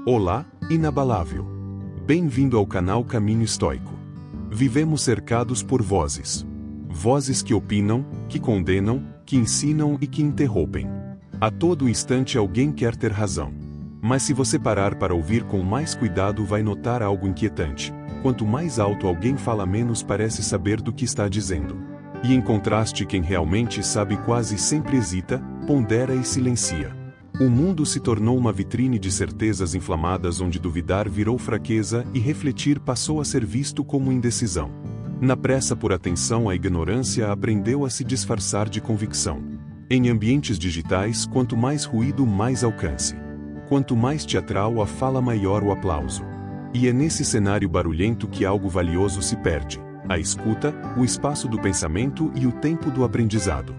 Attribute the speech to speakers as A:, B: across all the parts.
A: Olá, inabalável. Bem-vindo ao canal Caminho Estoico. Vivemos cercados por vozes. Vozes que opinam, que condenam, que ensinam e que interrompem. A todo instante alguém quer ter razão. Mas se você parar para ouvir com mais cuidado, vai notar algo inquietante. Quanto mais alto alguém fala, menos parece saber do que está dizendo. E em contraste, quem realmente sabe quase sempre hesita, pondera e silencia. O mundo se tornou uma vitrine de certezas inflamadas onde duvidar virou fraqueza e refletir passou a ser visto como indecisão. Na pressa por atenção, a ignorância aprendeu a se disfarçar de convicção. Em ambientes digitais, quanto mais ruído, mais alcance. Quanto mais teatral a fala, maior o aplauso. E é nesse cenário barulhento que algo valioso se perde: a escuta, o espaço do pensamento e o tempo do aprendizado.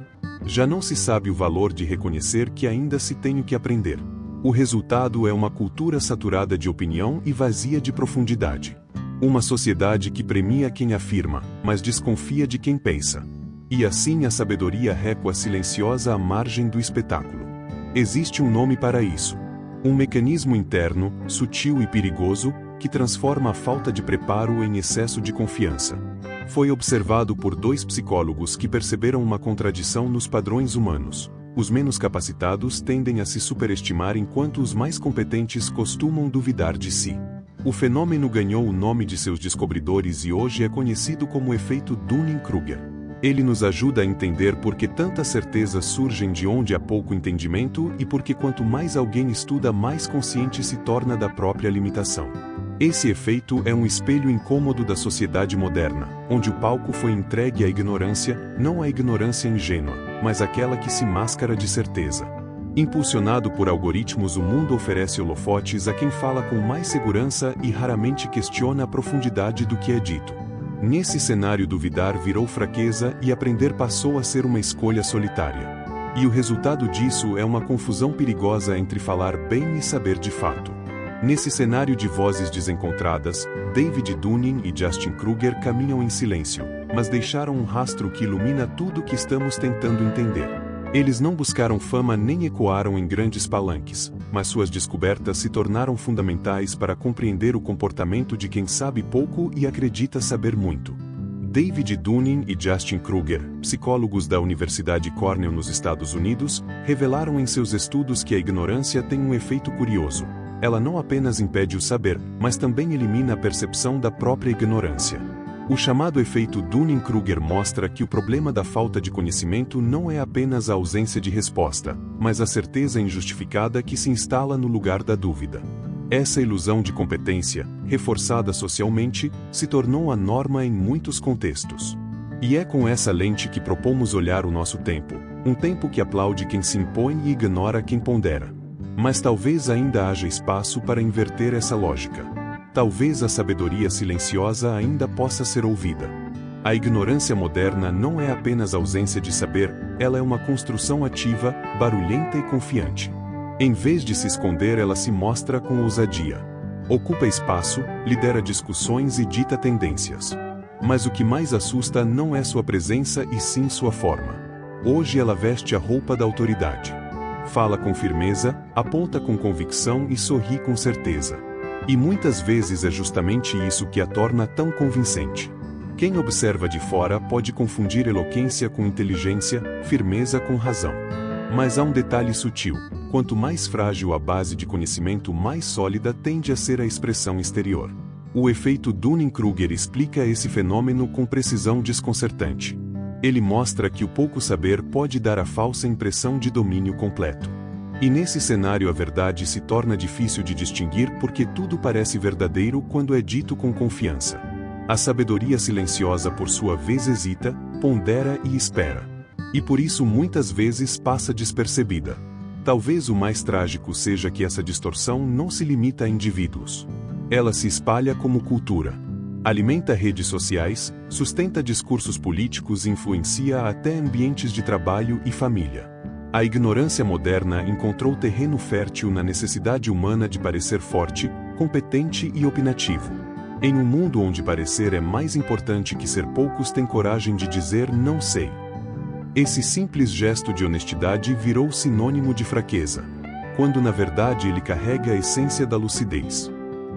A: Já não se sabe o valor de reconhecer que ainda se tem o que aprender. O resultado é uma cultura saturada de opinião e vazia de profundidade. Uma sociedade que premia quem afirma, mas desconfia de quem pensa. E assim a sabedoria recua silenciosa à margem do espetáculo. Existe um nome para isso. Um mecanismo interno, sutil e perigoso, que transforma a falta de preparo em excesso de confiança. Foi observado por 2 psicólogos que perceberam uma contradição nos padrões humanos. Os menos capacitados tendem a se superestimar enquanto os mais competentes costumam duvidar de si. O fenômeno ganhou o nome de seus descobridores e hoje é conhecido como efeito Dunning-Kruger. Ele nos ajuda a entender por que tantas certezas surgem de onde há pouco entendimento e por que quanto mais alguém estuda, mais consciente se torna da própria limitação. Esse efeito é um espelho incômodo da sociedade moderna, onde o palco foi entregue à ignorância, não a ignorância ingênua, mas aquela que se mascara de certeza. Impulsionado por algoritmos, o mundo oferece holofotes a quem fala com mais segurança e raramente questiona a profundidade do que é dito. Nesse cenário, duvidar virou fraqueza e aprender passou a ser uma escolha solitária. E o resultado disso é uma confusão perigosa entre falar bem e saber de fato. Nesse cenário de vozes desencontradas, David Dunning e Justin Kruger caminham em silêncio, mas deixaram um rastro que ilumina tudo o que estamos tentando entender. Eles não buscaram fama nem ecoaram em grandes palanques, mas suas descobertas se tornaram fundamentais para compreender o comportamento de quem sabe pouco e acredita saber muito. David Dunning e Justin Kruger, psicólogos da Universidade Cornell nos Estados Unidos, revelaram em seus estudos que a ignorância tem um efeito curioso. Ela não apenas impede o saber, mas também elimina a percepção da própria ignorância. O chamado efeito Dunning-Kruger mostra que o problema da falta de conhecimento não é apenas a ausência de resposta, mas a certeza injustificada que se instala no lugar da dúvida. Essa ilusão de competência, reforçada socialmente, se tornou a norma em muitos contextos. E é com essa lente que propomos olhar o nosso tempo, um tempo que aplaude quem se impõe e ignora quem pondera. Mas talvez ainda haja espaço para inverter essa lógica. Talvez a sabedoria silenciosa ainda possa ser ouvida. A ignorância moderna não é apenas ausência de saber, ela é uma construção ativa, barulhenta e confiante. Em vez de se esconder, ela se mostra com ousadia. Ocupa espaço, lidera discussões e dita tendências. Mas o que mais assusta não é sua presença e sim sua forma. Hoje ela veste a roupa da autoridade. Fala com firmeza, aponta com convicção e sorri com certeza. E muitas vezes é justamente isso que a torna tão convincente. Quem observa de fora pode confundir eloquência com inteligência, firmeza com razão. Mas há um detalhe sutil: quanto mais frágil a base de conhecimento, mais sólida tende a ser a expressão exterior. O efeito Dunning-Kruger explica esse fenômeno com precisão desconcertante. Ele mostra que o pouco saber pode dar a falsa impressão de domínio completo. E nesse cenário a verdade se torna difícil de distinguir porque tudo parece verdadeiro quando é dito com confiança. A sabedoria silenciosa, por sua vez, hesita, pondera e espera. E por isso muitas vezes passa despercebida. Talvez o mais trágico seja que essa distorção não se limita a indivíduos. Ela se espalha como cultura. Alimenta redes sociais, sustenta discursos políticos e influencia até ambientes de trabalho e família. A ignorância moderna encontrou terreno fértil na necessidade humana de parecer forte, competente e opinativo. Em um mundo onde parecer é mais importante que ser, poucos têm coragem de dizer não sei. Esse simples gesto de honestidade virou sinônimo de fraqueza. quando na verdade ele carrega a essência da lucidez.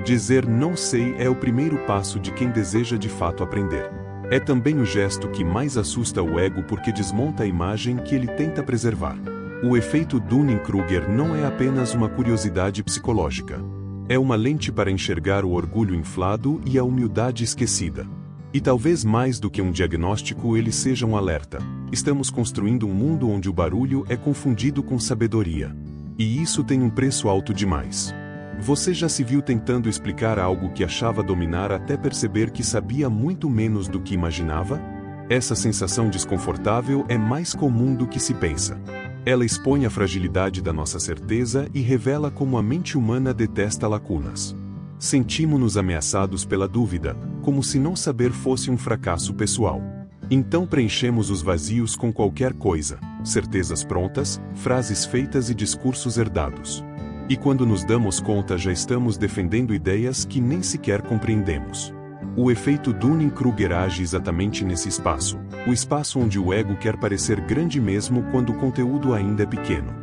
A: Dizer não sei é o primeiro passo de quem deseja de fato aprender. É também o gesto que mais assusta o ego porque desmonta a imagem que ele tenta preservar. O efeito Dunning-Kruger não é apenas uma curiosidade psicológica. É uma lente para enxergar o orgulho inflado e a humildade esquecida. E talvez mais do que um diagnóstico ele seja um alerta. Estamos construindo um mundo onde o barulho é confundido com sabedoria. E isso tem um preço alto demais. Você já se viu tentando explicar algo que achava dominar até perceber que sabia muito menos do que imaginava? Essa sensação desconfortável é mais comum do que se pensa. Ela expõe a fragilidade da nossa certeza e revela como a mente humana detesta lacunas. Sentimos-nos ameaçados pela dúvida, como se não saber fosse um fracasso pessoal. Então preenchemos os vazios com qualquer coisa, certezas prontas, frases feitas e discursos herdados. E quando nos damos conta já estamos defendendo ideias que nem sequer compreendemos. O efeito Dunning-Kruger age exatamente nesse espaço, o espaço onde o ego quer parecer grande mesmo quando o conteúdo ainda é pequeno.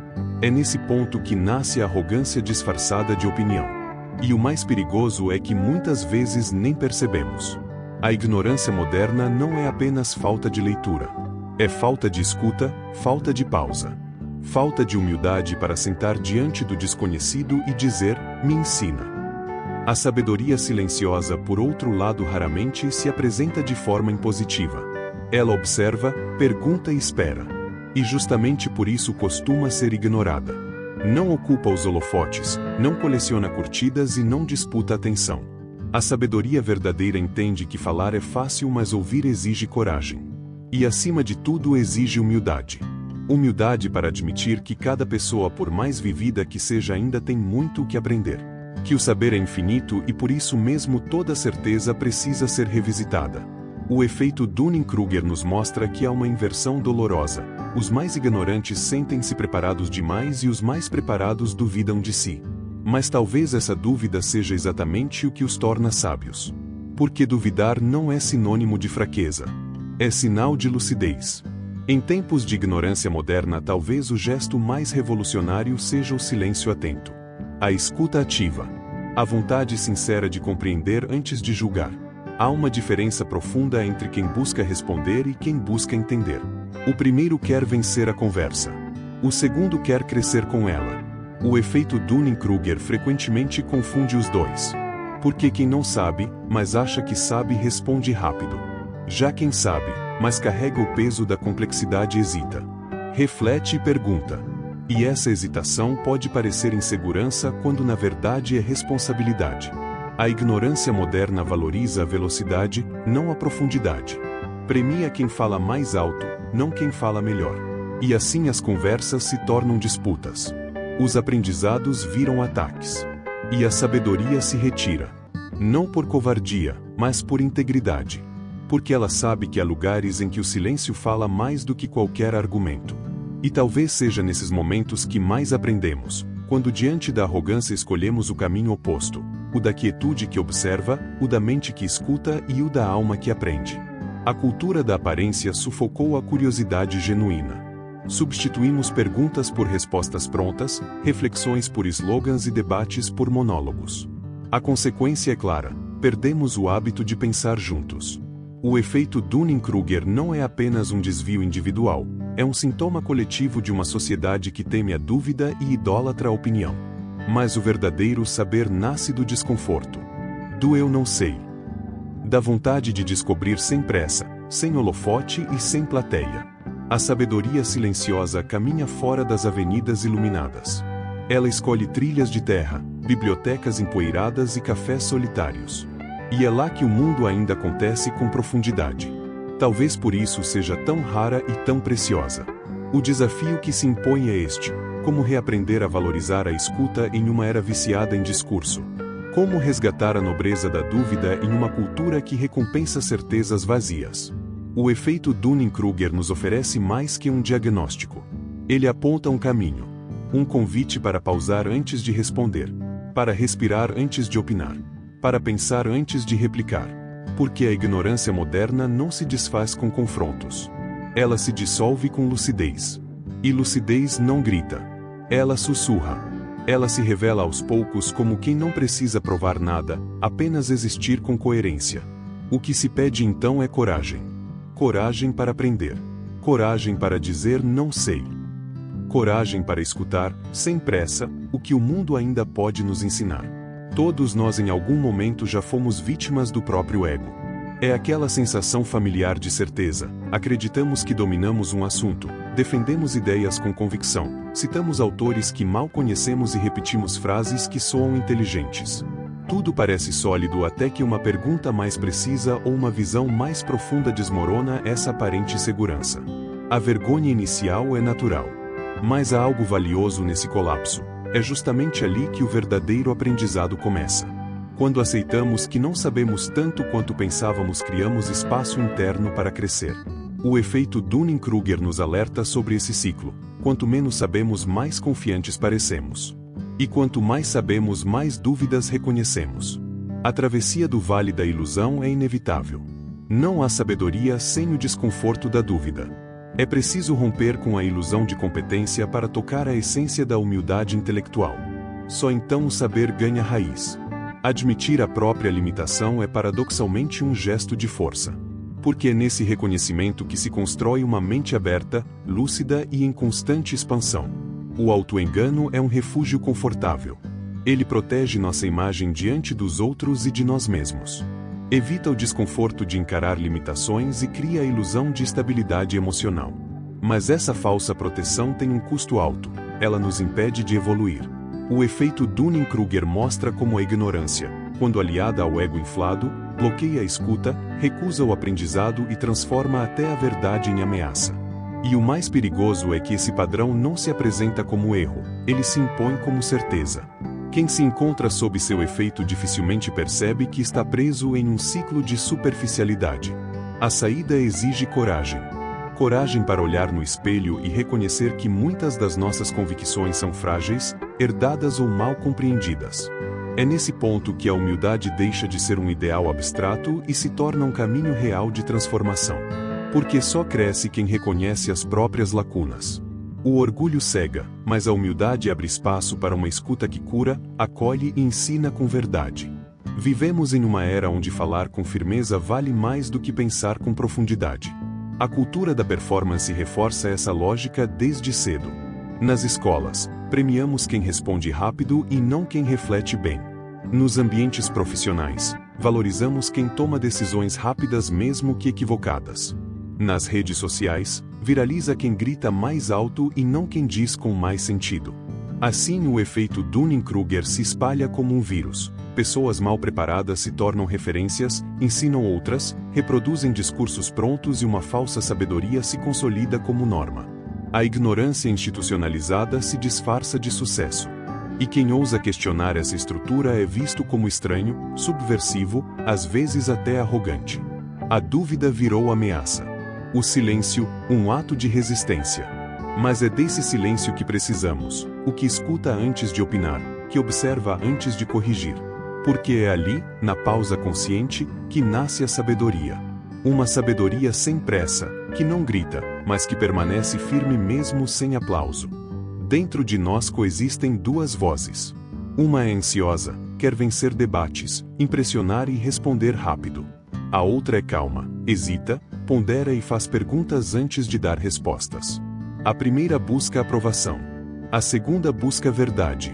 A: É nesse ponto que nasce a arrogância disfarçada de opinião. E o mais perigoso é que muitas vezes nem percebemos. A ignorância moderna não é apenas falta de leitura. É falta de escuta, falta de pausa. Falta de humildade para sentar diante do desconhecido e dizer, me ensina. A sabedoria silenciosa, por outro lado, raramente se apresenta de forma impositiva. Ela observa, pergunta e espera. E justamente por isso costuma ser ignorada. Não ocupa os holofotes, não coleciona curtidas e não disputa atenção. A sabedoria verdadeira entende que falar é fácil, mas ouvir exige coragem. E acima de tudo exige humildade. Humildade para admitir que cada pessoa, por mais vivida que seja, ainda tem muito o que aprender. Que o saber é infinito e por isso mesmo toda certeza precisa ser revisitada. O efeito Dunning-Kruger nos mostra que há uma inversão dolorosa. Os mais ignorantes sentem-se preparados demais e os mais preparados duvidam de si. Mas talvez essa dúvida seja exatamente o que os torna sábios. Porque duvidar não é sinônimo de fraqueza. É sinal de lucidez. Em tempos de ignorância moderna, talvez o gesto mais revolucionário seja o silêncio atento. A escuta ativa. A vontade sincera de compreender antes de julgar. Há uma diferença profunda entre quem busca responder e quem busca entender. O primeiro quer vencer a conversa. O segundo quer crescer com ela. O efeito Dunning-Kruger frequentemente confunde os dois. Porque quem não sabe, mas acha que sabe, responde rápido. Já quem sabe, mas carrega o peso da complexidade, hesita. Reflete e pergunta. E essa hesitação pode parecer insegurança quando na verdade é responsabilidade. A ignorância moderna valoriza a velocidade, não a profundidade. Premia quem fala mais alto, não quem fala melhor. E assim as conversas se tornam disputas. Os aprendizados viram ataques. E a sabedoria se retira. Não por covardia, mas por integridade. Porque ela sabe que há lugares em que o silêncio fala mais do que qualquer argumento. E talvez seja nesses momentos que mais aprendemos, quando diante da arrogância escolhemos o caminho oposto, o da quietude que observa, o da mente que escuta e o da alma que aprende. A cultura da aparência sufocou a curiosidade genuína. Substituímos perguntas por respostas prontas, reflexões por slogans e debates por monólogos. A consequência é clara: perdemos o hábito de pensar juntos. O efeito Dunning-Kruger não é apenas um desvio individual, é um sintoma coletivo de uma sociedade que teme a dúvida e idolatra a opinião. Mas o verdadeiro saber nasce do desconforto. Do eu não sei. Da vontade de descobrir sem pressa, sem holofote e sem plateia. A sabedoria silenciosa caminha fora das avenidas iluminadas. Ela escolhe trilhas de terra, bibliotecas empoeiradas e cafés solitários. E é lá que o mundo ainda acontece com profundidade. Talvez por isso seja tão rara e tão preciosa. O desafio que se impõe é este: como reaprender a valorizar a escuta em uma era viciada em discurso? Como resgatar a nobreza da dúvida em uma cultura que recompensa certezas vazias? O efeito Dunning-Kruger nos oferece mais que um diagnóstico. Ele aponta um caminho. Um convite para pausar antes de responder. Para respirar antes de opinar. Para pensar antes de replicar. Porque a ignorância moderna não se desfaz com confrontos. Ela se dissolve com lucidez. E lucidez não grita. Ela sussurra. Ela se revela aos poucos como quem não precisa provar nada, apenas existir com coerência. O que se pede então é coragem. Coragem para aprender. Coragem para dizer não sei. Coragem para escutar, sem pressa, o que o mundo ainda pode nos ensinar. Todos nós em algum momento já fomos vítimas do próprio ego. É aquela sensação familiar de certeza. Acreditamos que dominamos um assunto, defendemos ideias com convicção, citamos autores que mal conhecemos e repetimos frases que soam inteligentes. Tudo parece sólido até que uma pergunta mais precisa ou uma visão mais profunda desmorona essa aparente segurança. A vergonha inicial é natural. Mas há algo valioso nesse colapso. É justamente ali que o verdadeiro aprendizado começa. Quando aceitamos que não sabemos tanto quanto pensávamos, criamos espaço interno para crescer. O efeito Dunning-Kruger nos alerta sobre esse ciclo. Quanto menos sabemos, mais confiantes parecemos. E quanto mais sabemos, mais dúvidas reconhecemos. A travessia do vale da ilusão é inevitável. Não há sabedoria sem o desconforto da dúvida. É preciso romper com a ilusão de competência para tocar a essência da humildade intelectual. Só então o saber ganha raiz. Admitir a própria limitação é paradoxalmente um gesto de força. Porque é nesse reconhecimento que se constrói uma mente aberta, lúcida e em constante expansão. O auto-engano é um refúgio confortável. Ele protege nossa imagem diante dos outros e de nós mesmos. Evita o desconforto de encarar limitações e cria a ilusão de estabilidade emocional. Mas essa falsa proteção tem um custo alto. Ela nos impede de evoluir. O efeito Dunning-Kruger mostra como a ignorância, quando aliada ao ego inflado, bloqueia a escuta, recusa o aprendizado e transforma até a verdade em ameaça. E o mais perigoso é que esse padrão não se apresenta como erro, ele se impõe como certeza. Quem se encontra sob seu efeito dificilmente percebe que está preso em um ciclo de superficialidade. A saída exige coragem. Coragem para olhar no espelho e reconhecer que muitas das nossas convicções são frágeis, herdadas ou mal compreendidas. É nesse ponto que a humildade deixa de ser um ideal abstrato e se torna um caminho real de transformação. Porque só cresce quem reconhece as próprias lacunas. O orgulho cega, mas a humildade abre espaço para uma escuta que cura, acolhe e ensina com verdade. Vivemos em uma era onde falar com firmeza vale mais do que pensar com profundidade. A cultura da performance reforça essa lógica desde cedo. Nas escolas, premiamos quem responde rápido e não quem reflete bem. Nos ambientes profissionais, valorizamos quem toma decisões rápidas mesmo que equivocadas. Nas redes sociais, viraliza quem grita mais alto e não quem diz com mais sentido. Assim, o efeito Dunning-Kruger se espalha como um vírus. Pessoas mal preparadas se tornam referências, ensinam outras, reproduzem discursos prontos e uma falsa sabedoria se consolida como norma. A ignorância institucionalizada se disfarça de sucesso. E quem ousa questionar essa estrutura é visto como estranho, subversivo, às vezes até arrogante. A dúvida virou ameaça. O silêncio, um ato de resistência. Mas é desse silêncio que precisamos, o que escuta antes de opinar, que observa antes de corrigir. Porque é ali, na pausa consciente, que nasce a sabedoria. Uma sabedoria sem pressa, que não grita, mas que permanece firme mesmo sem aplauso. Dentro de nós coexistem duas vozes. Uma é ansiosa, quer vencer debates, impressionar e responder rápido. A outra é calma, hesita, pondera e faz perguntas antes de dar respostas. A primeira busca aprovação. A segunda busca verdade.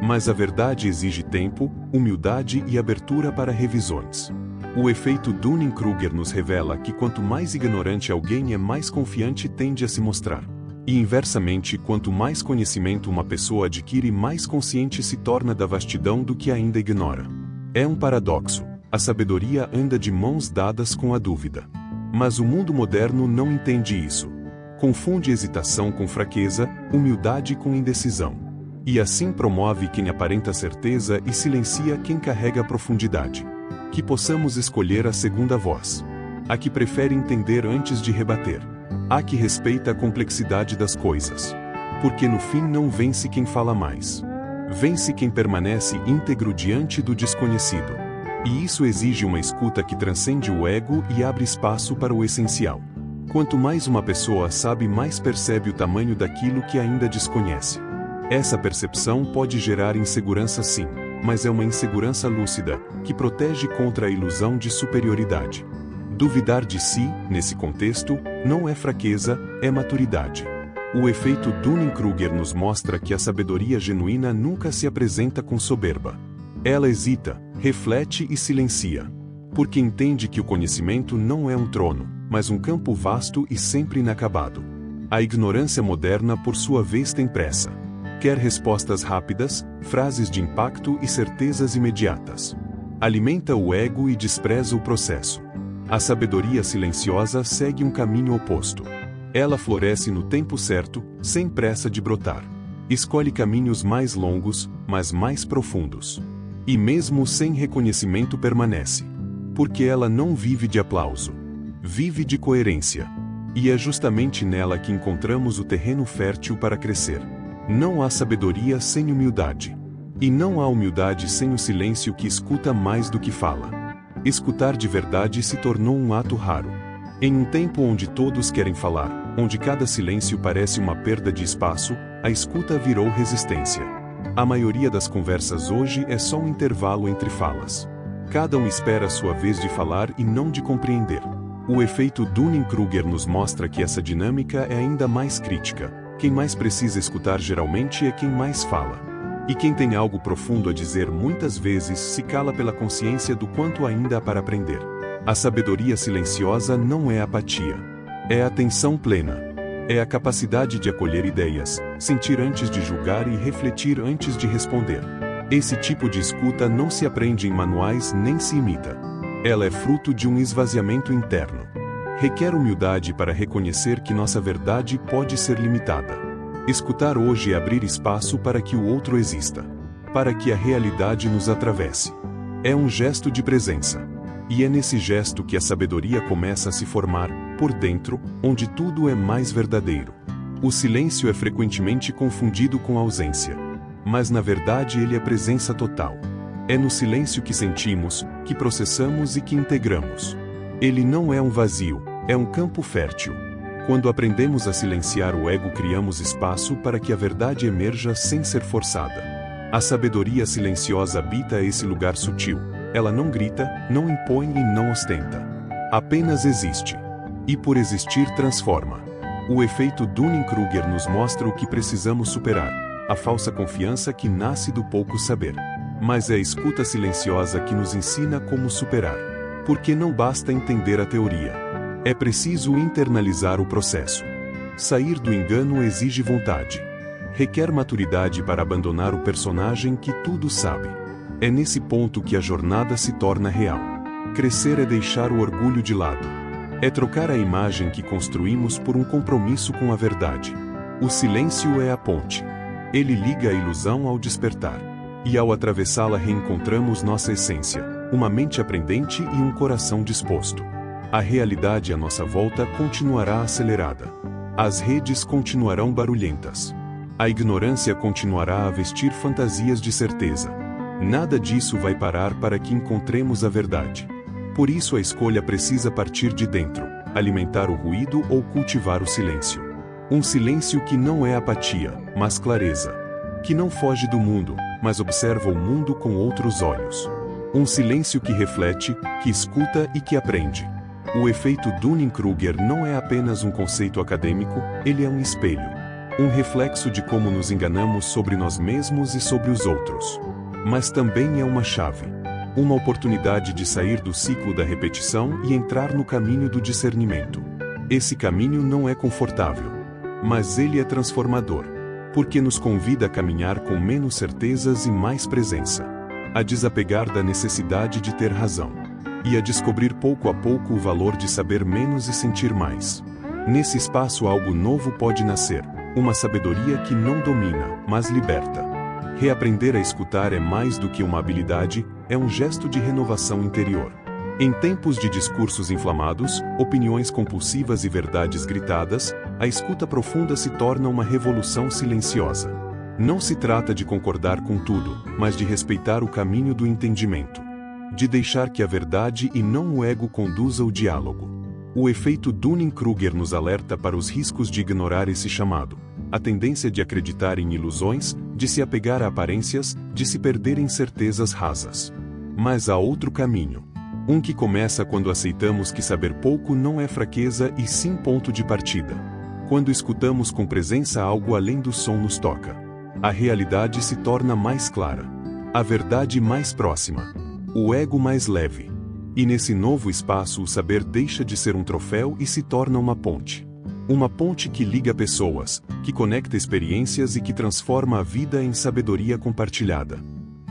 A: Mas a verdade exige tempo, humildade e abertura para revisões. O efeito Dunning-Kruger nos revela que quanto mais ignorante alguém é, mais confiante tende a se mostrar. E inversamente, quanto mais conhecimento uma pessoa adquire, mais consciente se torna da vastidão do que ainda ignora. É um paradoxo. A sabedoria anda de mãos dadas com a dúvida. Mas o mundo moderno não entende isso. Confunde hesitação com fraqueza, humildade com indecisão. E assim promove quem aparenta certeza e silencia quem carrega profundidade. Que possamos escolher a segunda voz. A que prefere entender antes de rebater. A que respeita a complexidade das coisas. Porque no fim não vence quem fala mais. Vence quem permanece íntegro diante do desconhecido. E isso exige uma escuta que transcende o ego e abre espaço para o essencial. Quanto mais uma pessoa sabe, mais percebe o tamanho daquilo que ainda desconhece. Essa percepção pode gerar insegurança sim, mas é uma insegurança lúcida, que protege contra a ilusão de superioridade. Duvidar de si, nesse contexto, não é fraqueza, é maturidade. O efeito Dunning-Kruger nos mostra que a sabedoria genuína nunca se apresenta com soberba. Ela hesita, reflete e silencia. Porque entende que o conhecimento não é um trono, mas um campo vasto e sempre inacabado. A ignorância moderna, por sua vez, tem pressa. Quer respostas rápidas, frases de impacto e certezas imediatas. Alimenta o ego e despreza o processo. A sabedoria silenciosa segue um caminho oposto. Ela floresce no tempo certo, sem pressa de brotar. Escolhe caminhos mais longos, mas mais profundos. E mesmo sem reconhecimento permanece. Porque ela não vive de aplauso. Vive de coerência. E é justamente nela que encontramos o terreno fértil para crescer. Não há sabedoria sem humildade. E não há humildade sem o silêncio que escuta mais do que fala. Escutar de verdade se tornou um ato raro. Em um tempo onde todos querem falar, onde cada silêncio parece uma perda de espaço, a escuta virou resistência. A maioria das conversas hoje é só um intervalo entre falas. Cada um espera a sua vez de falar e não de compreender. O efeito Dunning-Kruger nos mostra que essa dinâmica é ainda mais crítica. Quem mais precisa escutar geralmente é quem mais fala. E quem tem algo profundo a dizer muitas vezes se cala pela consciência do quanto ainda há para aprender. A sabedoria silenciosa não é apatia. É atenção plena. É a capacidade de acolher ideias, sentir antes de julgar e refletir antes de responder. Esse tipo de escuta não se aprende em manuais nem se imita. Ela é fruto de um esvaziamento interno. Requer humildade para reconhecer que nossa verdade pode ser limitada. Escutar hoje é abrir espaço para que o outro exista. Para que a realidade nos atravesse. É um gesto de presença. E é nesse gesto que a sabedoria começa a se formar, por dentro, onde tudo é mais verdadeiro. O silêncio é frequentemente confundido com ausência. Mas na verdade ele é presença total. É no silêncio que sentimos, que processamos e que integramos. Ele não é um vazio, é um campo fértil. Quando aprendemos a silenciar o ego, criamos espaço para que a verdade emerja sem ser forçada. A sabedoria silenciosa habita esse lugar sutil. Ela não grita, não impõe e não ostenta. Apenas existe. E por existir transforma. O efeito Dunning-Kruger nos mostra o que precisamos superar. A falsa confiança que nasce do pouco saber. Mas é a escuta silenciosa que nos ensina como superar. Porque não basta entender a teoria. É preciso internalizar o processo. Sair do engano exige vontade. Requer maturidade para abandonar o personagem que tudo sabe. É nesse ponto que a jornada se torna real. Crescer é deixar o orgulho de lado. É trocar a imagem que construímos por um compromisso com a verdade. O silêncio é a ponte. Ele liga a ilusão ao despertar. E ao atravessá-la reencontramos nossa essência, uma mente aprendente e um coração disposto. A realidade à nossa volta continuará acelerada. As redes continuarão barulhentas. A ignorância continuará a vestir fantasias de certeza. Nada disso vai parar para que encontremos a verdade. Por isso a escolha precisa partir de dentro, alimentar o ruído ou cultivar o silêncio. Um silêncio que não é apatia, mas clareza. Que não foge do mundo, mas observa o mundo com outros olhos. Um silêncio que reflete, que escuta e que aprende. O efeito Dunning-Kruger não é apenas um conceito acadêmico, ele é um espelho. Um reflexo de como nos enganamos sobre nós mesmos e sobre os outros. Mas também é uma chave. Uma oportunidade de sair do ciclo da repetição e entrar no caminho do discernimento. Esse caminho não é confortável. Mas ele é transformador. Porque nos convida a caminhar com menos certezas e mais presença. A desapegar da necessidade de ter razão. E a descobrir pouco a pouco o valor de saber menos e sentir mais. Nesse espaço algo novo pode nascer. Uma sabedoria que não domina, mas liberta. Reaprender a escutar é mais do que uma habilidade, é um gesto de renovação interior. Em tempos de discursos inflamados, opiniões compulsivas e verdades gritadas, a escuta profunda se torna uma revolução silenciosa. Não se trata de concordar com tudo, mas de respeitar o caminho do entendimento. De deixar que a verdade e não o ego conduza o diálogo. O efeito Dunning-Kruger nos alerta para os riscos de ignorar esse chamado. a tendência de acreditar em ilusões, de se apegar a aparências, de se perder em certezas rasas. Mas há outro caminho. Um que começa quando aceitamos que saber pouco não é fraqueza e sim ponto de partida. Quando escutamos com presença algo além do som nos toca. A realidade se torna mais clara. A verdade mais próxima. O ego mais leve. E nesse novo espaço o saber deixa de ser um troféu e se torna uma ponte. Uma ponte que liga pessoas, que conecta experiências e que transforma a vida em sabedoria compartilhada.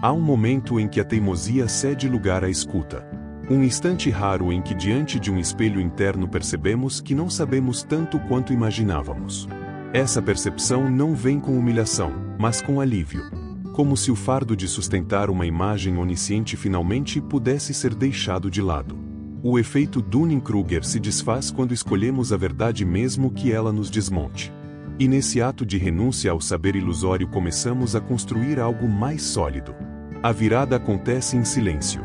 A: Há um momento em que a teimosia cede lugar à escuta. Um instante raro em que diante de um espelho interno percebemos que não sabemos tanto quanto imaginávamos. Essa percepção não vem com humilhação, mas com alívio. Como se o fardo de sustentar uma imagem onisciente finalmente pudesse ser deixado de lado. O efeito Dunning-Kruger se desfaz quando escolhemos a verdade mesmo que ela nos desmonte. E nesse ato de renúncia ao saber ilusório começamos a construir algo mais sólido. A virada acontece em silêncio.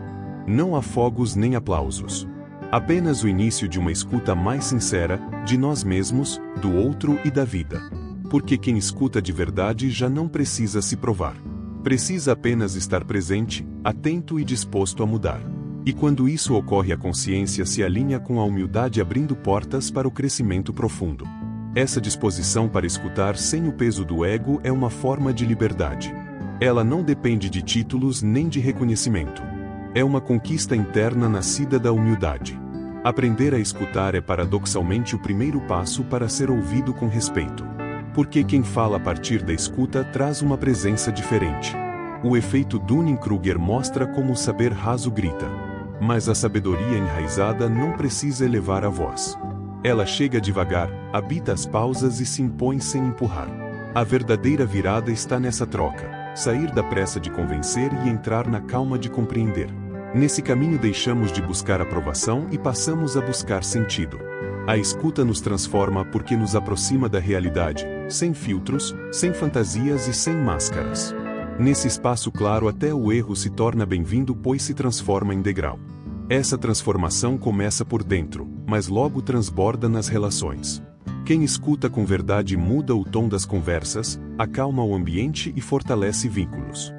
A: Não há fogos nem aplausos. Apenas o início de uma escuta mais sincera, de nós mesmos, do outro e da vida. Porque quem escuta de verdade já não precisa se provar. Precisa apenas estar presente, atento e disposto a mudar. E quando isso ocorre, a consciência se alinha com a humildade, abrindo portas para o crescimento profundo. Essa disposição para escutar sem o peso do ego é uma forma de liberdade. Ela não depende de títulos nem de reconhecimento. É uma conquista interna nascida da humildade. Aprender a escutar é paradoxalmente o primeiro passo para ser ouvido com respeito. Porque quem fala a partir da escuta traz uma presença diferente. O efeito Dunning-Kruger mostra como o saber raso grita. Mas a sabedoria enraizada não precisa elevar a voz. Ela chega devagar, habita as pausas e se impõe sem empurrar. A verdadeira virada está nessa troca, sair da pressa de convencer e entrar na calma de compreender. Nesse caminho deixamos de buscar aprovação e passamos a buscar sentido. A escuta nos transforma porque nos aproxima da realidade, sem filtros, sem fantasias e sem máscaras. Nesse espaço claro até o erro se torna bem-vindo, pois se transforma em degrau. Essa transformação começa por dentro, mas logo transborda nas relações. Quem escuta com verdade muda o tom das conversas, acalma o ambiente e fortalece vínculos.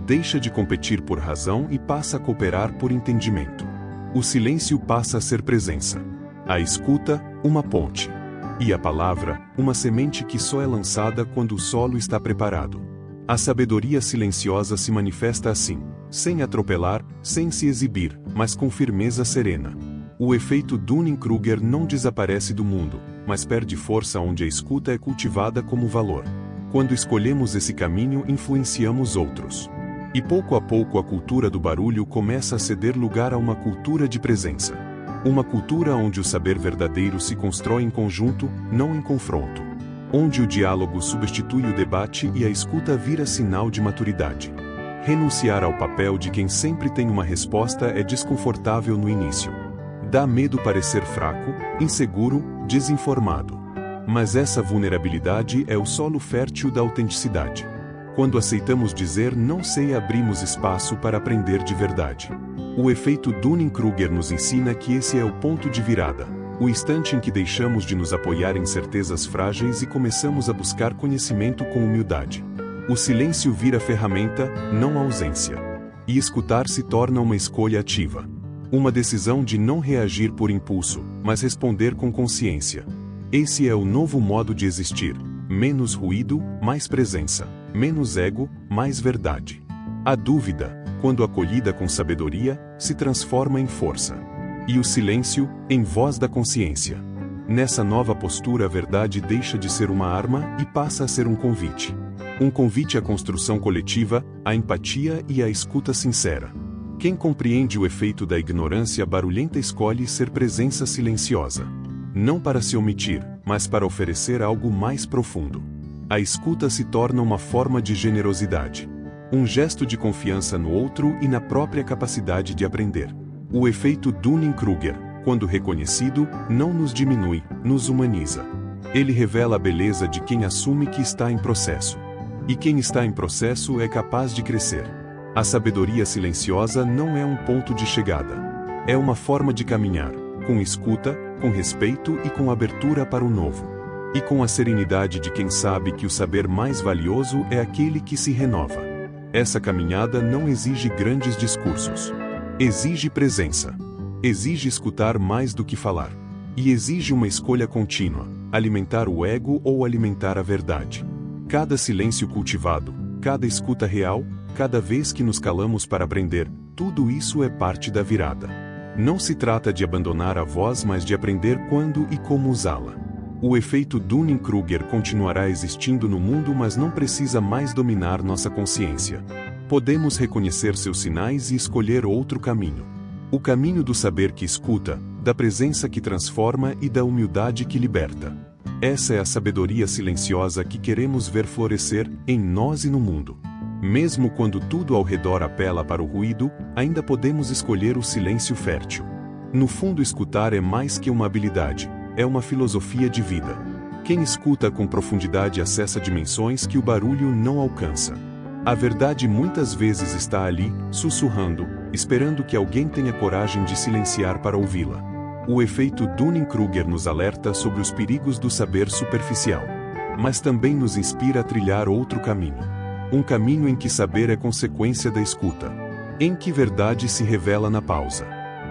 A: Deixa de competir por razão e passa a cooperar por entendimento. O silêncio passa a ser presença. A escuta, uma ponte. E a palavra, uma semente que só é lançada quando o solo está preparado. A sabedoria silenciosa se manifesta assim, sem atropelar, sem se exibir, mas com firmeza serena. O efeito Dunning-Kruger não desaparece do mundo, mas perde força onde a escuta é cultivada como valor. Quando escolhemos esse caminho, influenciamos outros. E pouco a pouco a cultura do barulho começa a ceder lugar a uma cultura de presença. Uma cultura onde o saber verdadeiro se constrói em conjunto, não em confronto. Onde o diálogo substitui o debate e a escuta vira sinal de maturidade. Renunciar ao papel de quem sempre tem uma resposta é desconfortável no início. Dá medo parecer fraco, inseguro, desinformado. Mas essa vulnerabilidade é o solo fértil da autenticidade. Quando aceitamos dizer não sei, abrimos espaço para aprender de verdade. O efeito Dunning-Kruger nos ensina que esse é o ponto de virada, o instante em que deixamos de nos apoiar em certezas frágeis e começamos a buscar conhecimento com humildade. O silêncio vira ferramenta, não ausência. E escutar se torna uma escolha ativa. Uma decisão de não reagir por impulso, mas responder com consciência. Esse é o novo modo de existir. Menos ruído, mais presença. Menos ego, mais verdade. A dúvida, quando acolhida com sabedoria, se transforma em força. E o silêncio, em voz da consciência. Nessa nova postura, a verdade deixa de ser uma arma e passa a ser um convite. Um convite à construção coletiva, à empatia e à escuta sincera. Quem compreende o efeito da ignorância barulhenta escolhe ser presença silenciosa. Não para se omitir, mas para oferecer algo mais profundo. A escuta se torna uma forma de generosidade. Um gesto de confiança no outro e na própria capacidade de aprender. O efeito Dunning-Kruger, quando reconhecido, não nos diminui, nos humaniza. Ele revela a beleza de quem assume que está em processo. E quem está em processo é capaz de crescer. A sabedoria silenciosa não é um ponto de chegada. É uma forma de caminhar, com escuta, com respeito e com abertura para o novo. e com a serenidade de quem sabe que o saber mais valioso é aquele que se renova. Essa caminhada não exige grandes discursos. Exige presença. Exige escutar mais do que falar. E exige uma escolha contínua: alimentar o ego ou alimentar a verdade. Cada silêncio cultivado, cada escuta real, cada vez que nos calamos para aprender, tudo isso é parte da virada. Não se trata de abandonar a voz, mas de aprender quando e como usá-la. O efeito Dunning-Kruger continuará existindo no mundo, mas não precisa mais dominar nossa consciência. Podemos reconhecer seus sinais e escolher outro caminho. O caminho do saber que escuta, da presença que transforma e da humildade que liberta. Essa é a sabedoria silenciosa que queremos ver florescer em nós e no mundo. Mesmo quando tudo ao redor apela para o ruído, ainda podemos escolher o silêncio fértil. No fundo, escutar é mais que uma habilidade. É uma filosofia de vida. Quem escuta com profundidade acessa dimensões que o barulho não alcança. A verdade muitas vezes está ali, sussurrando, esperando que alguém tenha coragem de silenciar para ouvi-la. O efeito Dunning-Kruger nos alerta sobre os perigos do saber superficial. Mas também nos inspira a trilhar outro caminho. Um caminho em que saber é consequência da escuta. Em que verdade se revela na pausa.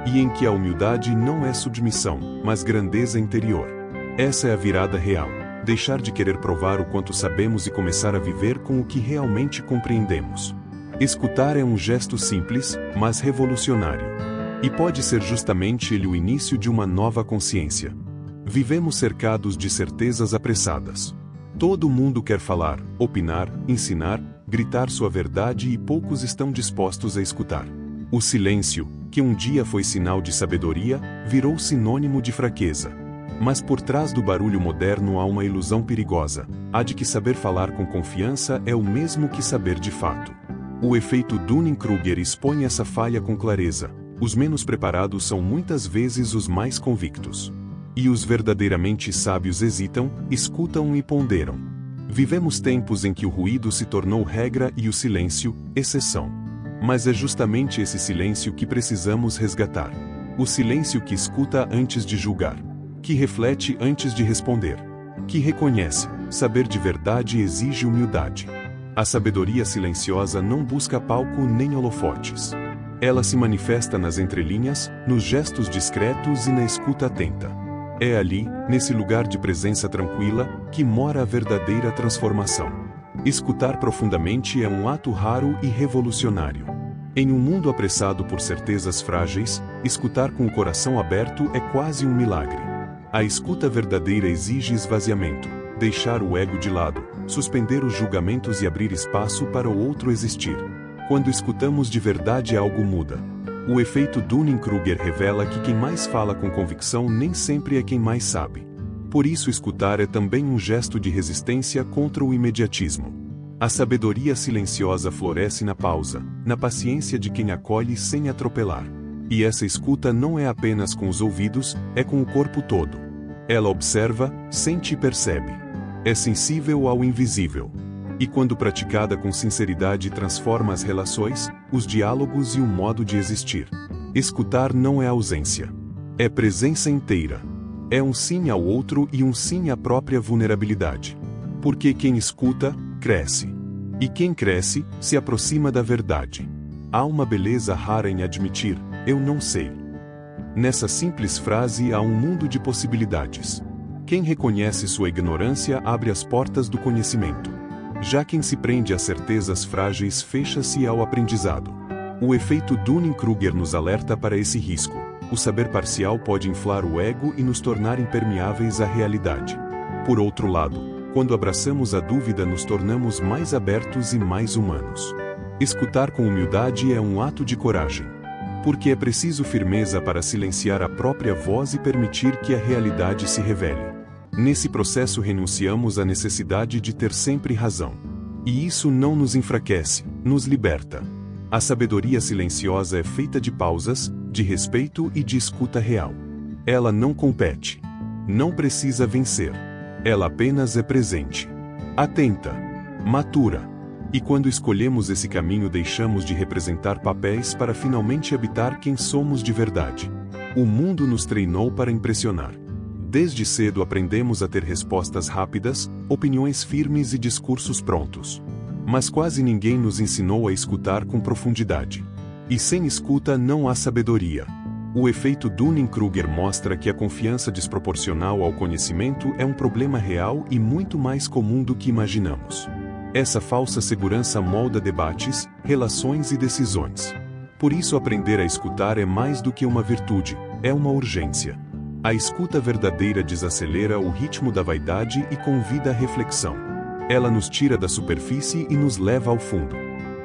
A: E em que a humildade não é submissão, mas grandeza interior. Essa é a virada real. Deixar de querer provar o quanto sabemos e começar a viver com o que realmente compreendemos. Escutar é um gesto simples, mas revolucionário. E pode ser justamente ele o início de uma nova consciência. Vivemos cercados de certezas apressadas. Todo mundo quer falar, opinar, ensinar, gritar sua verdade e poucos estão dispostos a escutar. O silêncio, que um dia foi sinal de sabedoria, virou sinônimo de fraqueza. Mas por trás do barulho moderno há uma ilusão perigosa, a de que saber falar com confiança é o mesmo que saber de fato. O efeito Dunning-Kruger expõe essa falha com clareza. Os menos preparados são muitas vezes os mais convictos. E os verdadeiramente sábios hesitam, escutam e ponderam. Vivemos tempos em que o ruído se tornou regra e o silêncio, exceção. Mas é justamente esse silêncio que precisamos resgatar. O silêncio que escuta antes de julgar. Que reflete antes de responder. Que reconhece: saber de verdade exige humildade. A sabedoria silenciosa não busca palco nem holofotes. Ela se manifesta nas entrelinhas, nos gestos discretos e na escuta atenta. É ali, nesse lugar de presença tranquila, que mora a verdadeira transformação. Escutar profundamente é um ato raro e revolucionário. Em um mundo apressado por certezas frágeis, escutar com o coração aberto é quase um milagre. A escuta verdadeira exige esvaziamento, deixar o ego de lado, suspender os julgamentos e abrir espaço para o outro existir. Quando escutamos de verdade, algo muda. O efeito Dunning-Kruger revela que quem mais fala com convicção nem sempre é quem mais sabe. Por isso, escutar é também um gesto de resistência contra o imediatismo. A sabedoria silenciosa floresce na pausa, na paciência de quem acolhe sem atropelar. E essa escuta não é apenas com os ouvidos, é com o corpo todo. Ela observa, sente e percebe. É sensível ao invisível. E quando praticada com sinceridade, transforma as relações, os diálogos e o modo de existir. Escutar não é ausência. É presença inteira. É um sim ao outro e um sim à própria vulnerabilidade. Porque quem escuta, cresce. E quem cresce, se aproxima da verdade. Há uma beleza rara em admitir: eu não sei. Nessa simples frase há um mundo de possibilidades. Quem reconhece sua ignorância abre as portas do conhecimento. Já quem se prende a certezas frágeis fecha-se ao aprendizado. O efeito Dunning-Kruger nos alerta para esse risco. O saber parcial pode inflar o ego e nos tornar impermeáveis à realidade. Por outro lado, quando abraçamos a dúvida, nos tornamos mais abertos e mais humanos. Escutar com humildade é um ato de coragem. Porque é preciso firmeza para silenciar a própria voz e permitir que a realidade se revele. Nesse processo renunciamos à necessidade de ter sempre razão. E isso não nos enfraquece, nos liberta. A sabedoria silenciosa é feita de pausas, de respeito e de escuta real. Ela não compete. Não precisa vencer. Ela apenas é presente. Atenta. Matura. E quando escolhemos esse caminho, deixamos de representar papéis para finalmente habitar quem somos de verdade. O mundo nos treinou para impressionar. Desde cedo aprendemos a ter respostas rápidas, opiniões firmes e discursos prontos. Mas quase ninguém nos ensinou a escutar com profundidade. E sem escuta não há sabedoria. O efeito Dunning-Kruger mostra que a confiança desproporcional ao conhecimento é um problema real e muito mais comum do que imaginamos. Essa falsa segurança molda debates, relações e decisões. Por isso aprender a escutar é mais do que uma virtude, é uma urgência. A escuta verdadeira desacelera o ritmo da vaidade e convida à reflexão. Ela nos tira da superfície e nos leva ao fundo.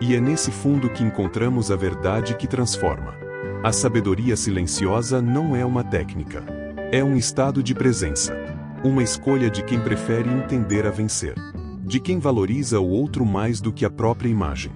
A: E é nesse fundo que encontramos a verdade que transforma. A sabedoria silenciosa não é uma técnica. É um estado de presença. Uma escolha de quem prefere entender a vencer. De quem valoriza o outro mais do que a própria imagem.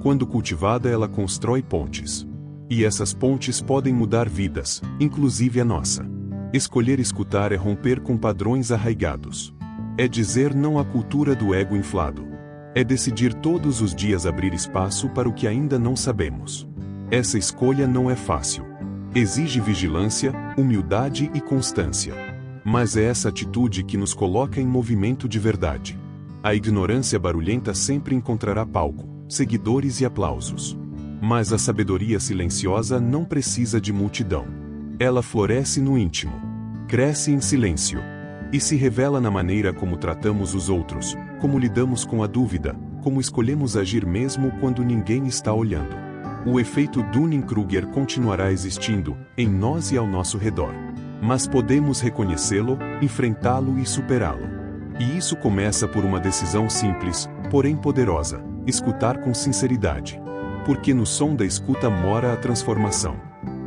A: Quando cultivada, ela constrói pontes. E essas pontes podem mudar vidas, inclusive a nossa. Escolher escutar é romper com padrões arraigados. É dizer não à cultura do ego inflado. É decidir todos os dias abrir espaço para o que ainda não sabemos. Essa escolha não é fácil. Exige vigilância, humildade e constância. Mas é essa atitude que nos coloca em movimento de verdade. A ignorância barulhenta sempre encontrará palco, seguidores e aplausos. Mas a sabedoria silenciosa não precisa de multidão. Ela floresce no íntimo. Cresce em silêncio. E se revela na maneira como tratamos os outros, como lidamos com a dúvida, como escolhemos agir mesmo quando ninguém está olhando. O efeito Dunning-Kruger continuará existindo, em nós e ao nosso redor. Mas podemos reconhecê-lo, enfrentá-lo e superá-lo. E isso começa por uma decisão simples, porém poderosa: escutar com sinceridade. Porque no som da escuta mora a transformação.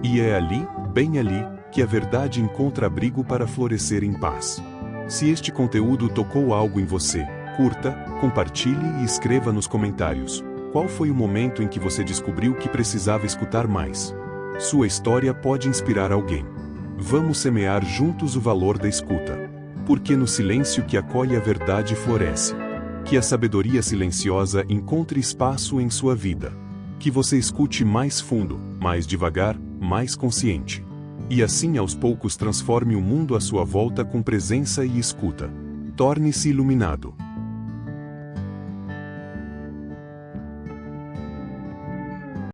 A: E é ali, bem ali, que a verdade encontra abrigo para florescer em paz. Se este conteúdo tocou algo em você, curta, compartilhe e escreva nos comentários. Qual foi o momento em que você descobriu que precisava escutar mais? Sua história pode inspirar alguém. Vamos semear juntos o valor da escuta. Porque no silêncio que acolhe a verdade floresce. Que a sabedoria silenciosa encontre espaço em sua vida. Que você escute mais fundo, mais devagar, mais consciente. E assim aos poucos transforme o mundo à sua volta com presença e escuta. Torne-se iluminado.